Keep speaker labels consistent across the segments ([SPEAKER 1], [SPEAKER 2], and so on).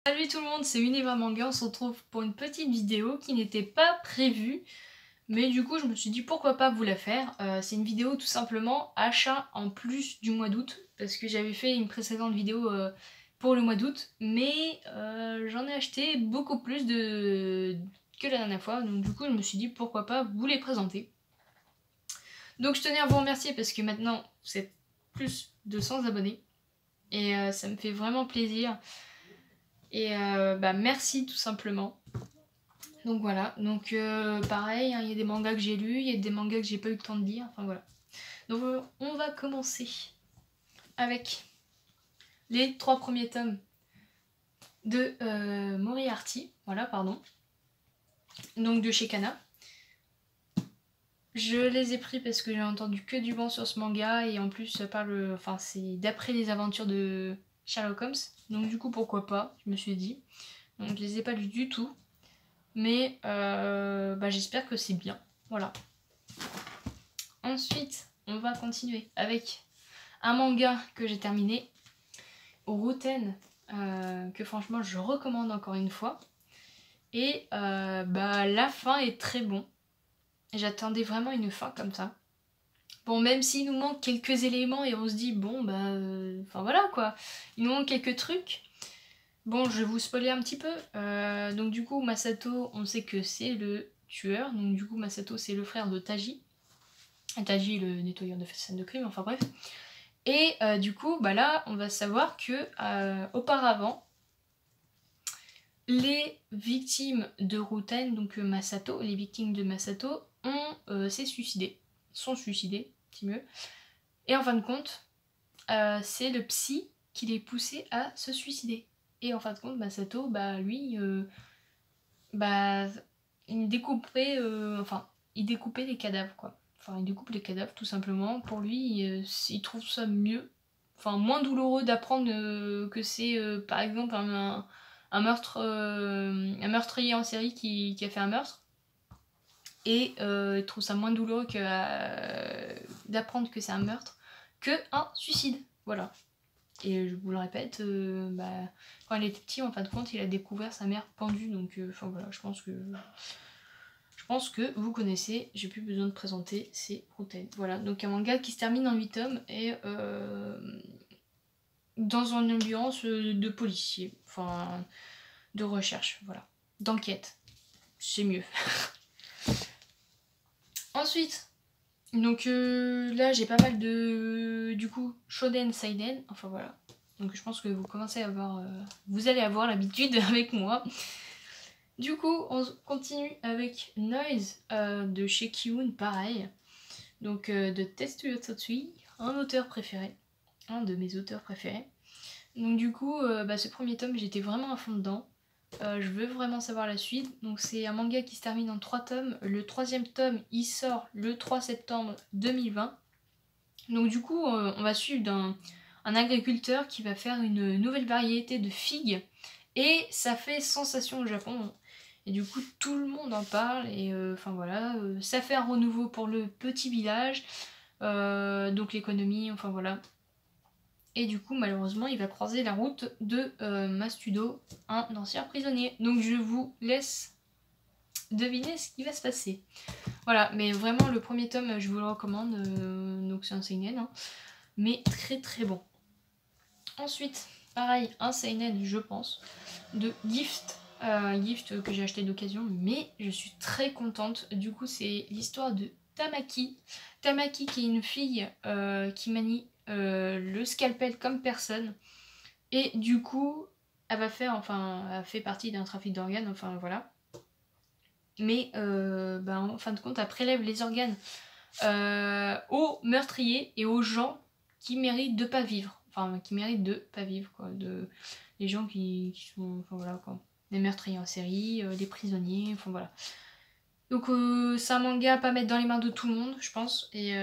[SPEAKER 1] Salut tout le monde, c'est Univers Manga, on se retrouve pour une petite vidéo qui n'était pas prévue, mais du coup je me suis dit pourquoi pas vous la faire. C'est une vidéo tout simplement achat en plus du mois d'août, parce que j'avais fait une précédente vidéo pour le mois d'août, mais j'en ai acheté beaucoup plus que la dernière fois, donc du coup je me suis dit pourquoi pas vous les présenter. Donc je tenais à vous remercier parce que maintenant vous êtes plus de 100 abonnés, et ça me fait vraiment plaisir. Et merci tout simplement. Donc voilà, donc pareil, hein, il y a des mangas que j'ai lus, il y a des mangas que j'ai pas eu le temps de lire, enfin voilà. Donc on va commencer avec les 3 premiers tomes de Moriarty, voilà, pardon. Donc de chez Kana. Je les ai pris parce que j'ai entendu que du bon sur ce manga et en plus ça parle, enfin c'est d'après les aventures de Sherlock Holmes. Donc du coup pourquoi pas, je me suis dit. Donc je les ai pas lus du tout. Mais j'espère que c'est bien. Voilà. Ensuite, on va continuer avec un manga que j'ai terminé, Ruten, que franchement je recommande encore une fois. Et la fin est très bon. J'attendais vraiment une fin comme ça. Bon, même s'il nous manque quelques éléments et on se dit, bon, enfin voilà quoi, il nous manque quelques trucs. Bon, je vais vous spoiler un petit peu. Donc du coup, Masato, on sait que c'est le tueur. Donc du coup, Masato, c'est le frère de Taji. Taji, le nettoyeur de scène de crime, enfin bref. Et du coup, là, on va savoir que auparavant, les victimes de Ruten, donc Masato, les victimes de Masato, sont suicidées, c'est mieux. Et en fin de compte, c'est le psy qui les poussait à se suicider. Et en fin de compte, Masato, lui, il découpait, il découpait les cadavres, quoi. Enfin, il découpe les cadavres, tout simplement. Pour lui, il trouve ça mieux, enfin, moins douloureux d'apprendre que c'est, par exemple, un meurtrier en série qui a fait un meurtre. Et il trouve ça moins douloureux d'apprendre que c'est un meurtre que un suicide. Voilà. Et je vous le répète, quand il était petit, en fin de compte, il a découvert sa mère pendue. Donc, voilà, je pense que vous connaissez, j'ai plus besoin de présenter, c'est Ruten. Voilà, donc un manga qui se termine en 8 tomes et dans une ambiance de policier, enfin de recherche, voilà, d'enquête, c'est mieux. Ensuite, donc là j'ai pas mal de, du coup, shonen, seinen, enfin voilà. Donc je pense que vous commencez à avoir, vous allez avoir l'habitude avec moi. Du coup, on continue avec Noise de chez Kiun, pareil. Donc de Tetsuya Tsutsui, un auteur préféré, un de mes auteurs préférés. Donc du coup, ce premier tome, j'étais vraiment à fond dedans. Je veux vraiment savoir la suite. Donc c'est un manga qui se termine en 3 tomes. Le 3e tome, il sort le 3 septembre 2020. Donc du coup, on va suivre un agriculteur qui va faire une nouvelle variété de figues. Et ça fait sensation au Japon. Et du coup, tout le monde en parle. Et voilà, ça fait un renouveau pour le petit village. Donc l'économie, enfin voilà. Et du coup, malheureusement, il va croiser la route de Mastudo, un ancien prisonnier. Donc je vous laisse deviner ce qui va se passer. Voilà, mais vraiment, le premier tome, je vous le recommande. Donc c'est un seinen, hein, mais très très bon. Ensuite, pareil, un seinen, je pense, de Gift. Gift que j'ai acheté d'occasion, mais je suis très contente. Du coup, c'est l'histoire de Tamaki. Tamaki qui est une fille qui manie le scalpel comme personne. Et du coup, elle fait partie d'un trafic d'organes, enfin voilà. Mais en fin de compte, elle prélève les organes aux meurtriers et aux gens qui méritent de pas vivre. Enfin, qui méritent de pas vivre, quoi. Les gens qui sont, enfin voilà, quoi. Les meurtriers en série, les prisonniers, enfin voilà. Donc c'est un manga à pas mettre dans les mains de tout le monde, je pense. Et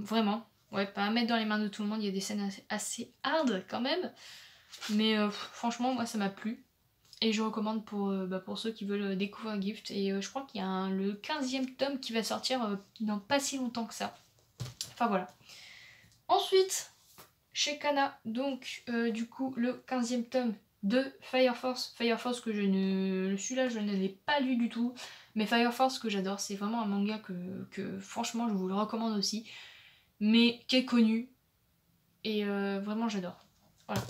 [SPEAKER 1] vraiment, ouais, pas à mettre dans les mains de tout le monde. Il y a des scènes assez hard quand même. Mais franchement, moi ça m'a plu. Et je recommande pour ceux qui veulent découvrir Gift. Et je crois qu'il y a le 15e tome qui va sortir dans pas si longtemps que ça. Enfin voilà. Ensuite, chez Kana, donc du coup le 15e tome de Fire Force. Fire Force que celui-là je ne l'ai pas lu du tout. Mais Fire Force que j'adore, c'est vraiment un manga que franchement je vous le recommande aussi. Mais qui est connu. Et vraiment j'adore. Voilà.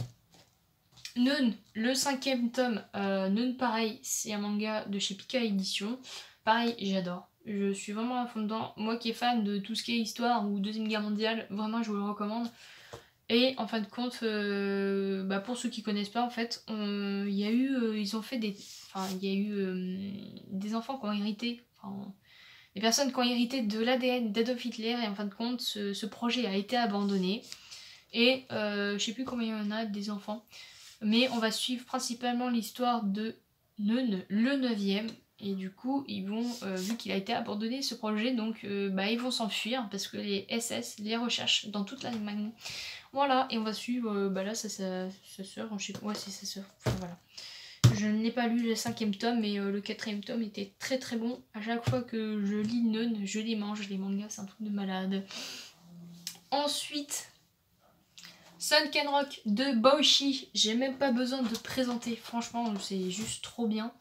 [SPEAKER 1] Nun, le 5e tome. Nun pareil, c'est un manga de chez Pika Édition. Pareil, j'adore. Je suis vraiment à fond dedans. Moi qui est fan de tout ce qui est histoire ou Deuxième Guerre mondiale, vraiment je vous le recommande. Et en fin de compte, pour ceux qui connaissent pas, en fait, il y a eu, ils ont fait des, enfin, il y a eu des enfants qui ont hérité, enfin, des personnes qui ont hérité de l'ADN d'Adolf Hitler, et en fin de compte, ce projet a été abandonné. Et je sais plus combien il y en a des enfants, mais on va suivre principalement l'histoire de Neun, le 9e. Et du coup, ils vont, vu qu'il a été abandonné ce projet, donc ils vont s'enfuir parce que les SS les recherchent dans toute l'Allemagne. Voilà, et on va suivre, là, ça, sa soeur, je sais pas, ouais, c'est sa soeur. Enfin, voilà. Je n'ai pas lu le 5e tome, mais le 4e tome était très très bon. À chaque fois que je lis Neun, je les mange, les mangas, c'est un truc de malade. Ensuite, Sunken Rock de Baoshi, j'ai même pas besoin de présenter, franchement, c'est juste trop bien.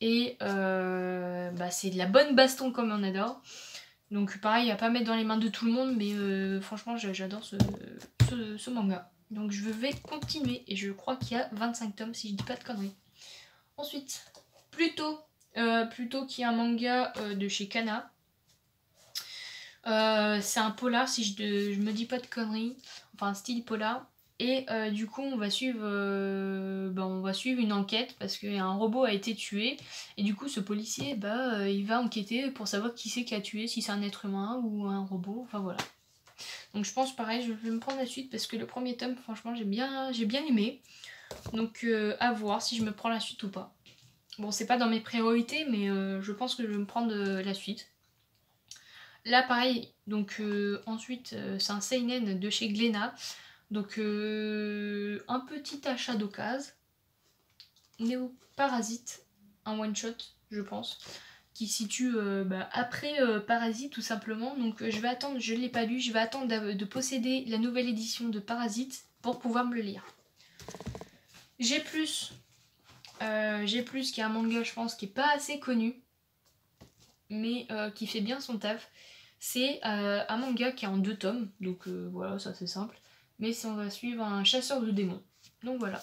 [SPEAKER 1] Et c'est de la bonne baston comme on adore. Donc pareil, à pas mettre dans les mains de tout le monde, mais franchement j'adore ce manga. Donc je vais continuer, et je crois qu'il y a 25 tomes si je dis pas de conneries. Ensuite, Pluto qui est un manga de chez Kana. C'est un polar si je me dis pas de conneries, enfin un style polar. Et du coup on va suivre une enquête parce qu'un robot a été tué. Et du coup ce policier il va enquêter pour savoir qui c'est qui a tué, si c'est un être humain ou un robot, enfin voilà. Donc je pense pareil, je vais me prendre la suite parce que le premier tome franchement j'ai bien aimé. Donc à voir si je me prends la suite ou pas. Bon c'est pas dans mes priorités, mais je pense que je vais me prendre la suite. Là pareil, donc ensuite c'est un seinen de chez Glénat. Donc un petit achat d'occasion. Néo Parasite, un one shot je pense, qui se situe après Parasite tout simplement. Donc je vais attendre, je ne l'ai pas lu, je vais attendre de posséder la nouvelle édition de Parasite pour pouvoir me le lire. J'ai plus qui est un manga je pense qui est pas assez connu, mais qui fait bien son taf. C'est un manga qui est en 2 tomes, donc voilà, ça c'est simple. Mais si on va suivre un chasseur de démons. Donc voilà.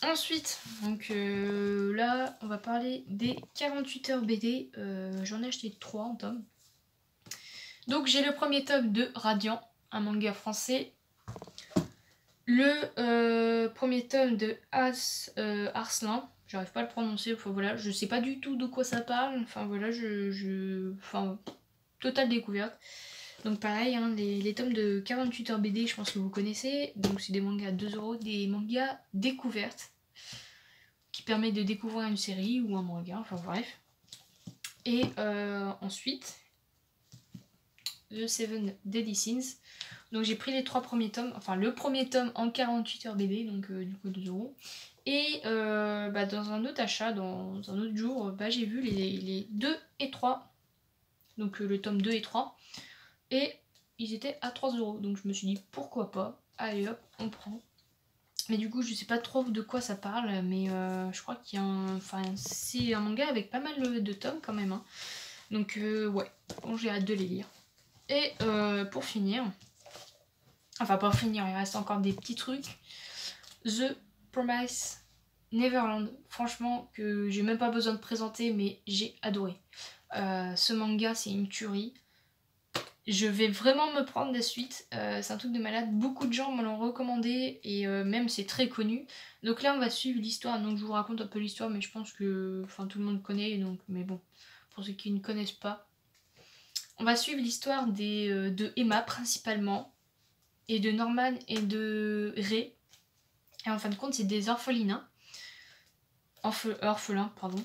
[SPEAKER 1] Ensuite, donc là, on va parler des 48 heures BD. J'en ai acheté 3 en tome. Donc j'ai le premier tome de Radiant, un manga français. Le premier tome de Arslan. J'arrive pas à le prononcer, enfin voilà, je sais pas du tout de quoi ça parle. Enfin voilà, totale découverte. Donc pareil, hein, les tomes de 48 heures BD, je pense que vous connaissez. Donc c'est des mangas à 2€, des mangas découvertes, qui permettent de découvrir une série ou un manga, enfin bref. Et ensuite, The Seven Deadly Sins. Donc j'ai pris les 3 premiers tomes, enfin le premier tome en 48 heures BD, donc du coup 2€. Et dans un autre achat, dans un autre jour, j'ai vu les 2 et 3. Donc le tome 2 et 3. Et ils étaient à 3€. Donc je me suis dit pourquoi pas. Allez hop, on prend. Mais du coup je sais pas trop de quoi ça parle. Mais je crois qu'il y a c'est un manga avec pas mal de tomes quand même. Hein. Donc ouais, bon, j'ai hâte de les lire. Et pour finir. Enfin pour finir, il reste encore des petits trucs. The Promise Neverland. Franchement que j'ai même pas besoin de présenter, mais j'ai adoré. Ce manga c'est une tuerie. Je vais vraiment me prendre la suite, c'est un truc de malade, beaucoup de gens me l'ont recommandé et même c'est très connu. Donc là on va suivre l'histoire, donc je vous raconte un peu l'histoire mais je pense que tout le monde connaît, donc mais bon, pour ceux qui ne connaissent pas. On va suivre l'histoire de Emma principalement, et de Norman et de Ray. Et en fin de compte c'est des orphelins, pardon.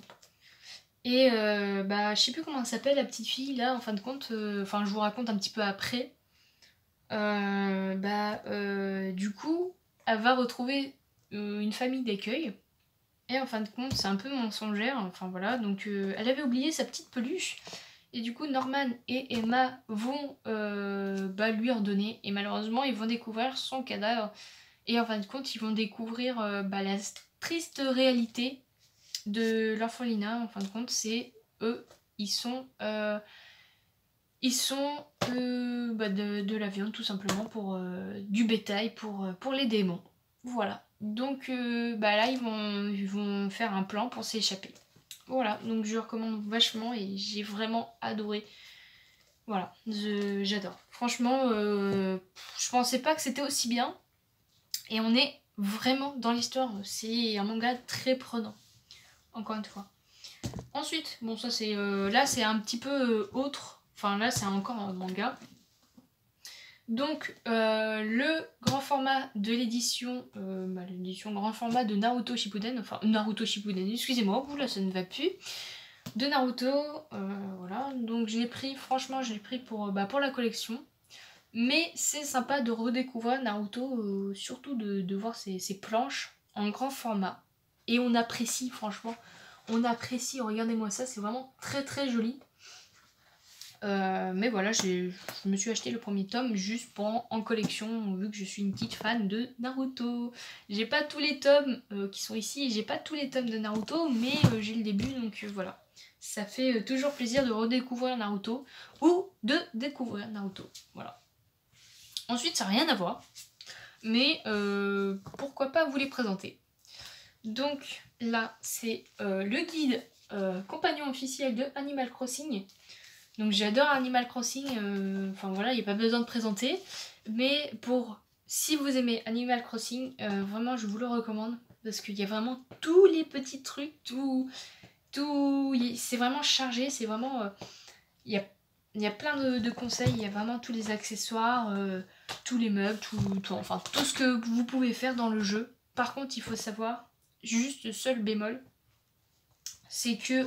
[SPEAKER 1] Et je sais plus comment elle s'appelle la petite fille là, en fin de compte, je vous raconte un petit peu après. Du coup, elle va retrouver une famille d'accueil. Et en fin de compte, c'est un peu mensongère, enfin voilà, donc elle avait oublié sa petite peluche. Et du coup, Norman et Emma vont lui redonner. Et malheureusement, ils vont découvrir son cadavre. Et en fin de compte, ils vont découvrir la triste réalité de l'orphelinat. En fin de compte, c'est eux, ils sont de la viande tout simplement pour du bétail pour les démons. Voilà. Donc là ils vont faire un plan pour s'échapper. Voilà, donc je recommande vachement et j'ai vraiment adoré. Voilà, j'adore. Franchement, je pensais pas que c'était aussi bien. Et on est vraiment dans l'histoire. C'est un manga très prenant. Encore une fois. Ensuite, bon ça c'est là c'est un petit peu autre. Enfin là c'est encore un manga. Donc le grand format de l'édition grand format de Naruto Shippuden, enfin Naruto Shippuden, excusez-moi, là ça ne va plus. De Naruto, voilà. Donc je l'ai pris, franchement je l'ai pris pour la collection. Mais c'est sympa de redécouvrir Naruto, surtout de voir ces planches en grand format. Et on apprécie, franchement, on apprécie, regardez-moi ça, c'est vraiment très très joli. Mais voilà, je me suis acheté le premier tome juste en collection, vu que je suis une petite fan de Naruto. J'ai pas tous les tomes qui sont ici, j'ai pas tous les tomes de Naruto, mais j'ai le début, donc voilà. Ça fait toujours plaisir de redécouvrir Naruto, ou de découvrir Naruto, voilà. Ensuite, ça n'a rien à voir, mais pourquoi pas vous les présenter. Donc là, c'est le guide compagnon officiel de Animal Crossing. Donc j'adore Animal Crossing, enfin voilà, il n'y a pas besoin de présenter. Mais si vous aimez Animal Crossing, vraiment je vous le recommande. Parce qu'il y a vraiment tous les petits trucs, c'est vraiment chargé, c'est vraiment... il y a plein de conseils, il y a vraiment tous les accessoires, tous les meubles, enfin tout ce que vous pouvez faire dans le jeu. Par contre, il faut savoir, juste le seul bémol, c'est que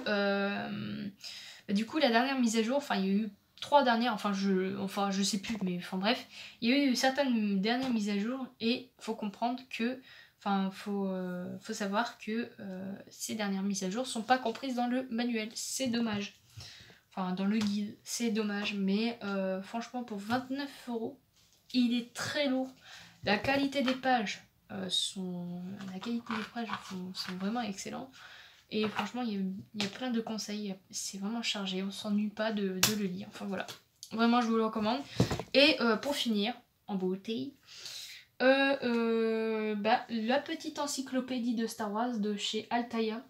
[SPEAKER 1] du coup la dernière mise à jour, enfin il y a eu 3 dernières, enfin je sais plus, mais enfin bref, il y a eu certaines dernières mises à jour et faut comprendre que, enfin faut savoir que ces dernières mises à jour sont pas comprises dans le manuel, c'est dommage. Enfin dans le guide, c'est dommage, mais franchement pour 29 €, il est très lourd. La qualité des pages sont vraiment excellentes. Et franchement, il y a plein de conseils, c'est vraiment chargé, on s'ennuie pas de le lire. Enfin voilà, vraiment je vous le recommande. Et pour finir, en beauté, la petite encyclopédie de Star Wars de chez Altaïa.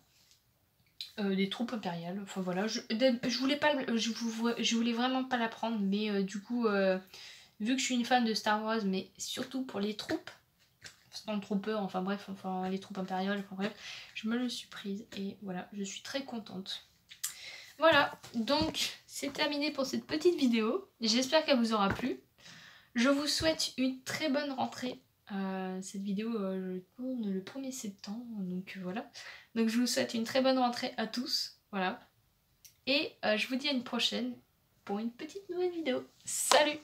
[SPEAKER 1] Des troupes impériales, enfin voilà, je voulais vraiment pas la prendre, mais du coup, vu que je suis une fan de Star Wars, mais surtout pour les troupes, Stormtroopers, enfin bref, enfin les troupes impériales, enfin bref, je me le suis prise et voilà, je suis très contente. Voilà, donc c'est terminé pour cette petite vidéo, j'espère qu'elle vous aura plu. Je vous souhaite une très bonne rentrée. Cette vidéo je tourne le 1er septembre, donc voilà. Donc je vous souhaite une très bonne rentrée à tous, voilà. Et je vous dis à une prochaine pour une petite nouvelle vidéo. Salut!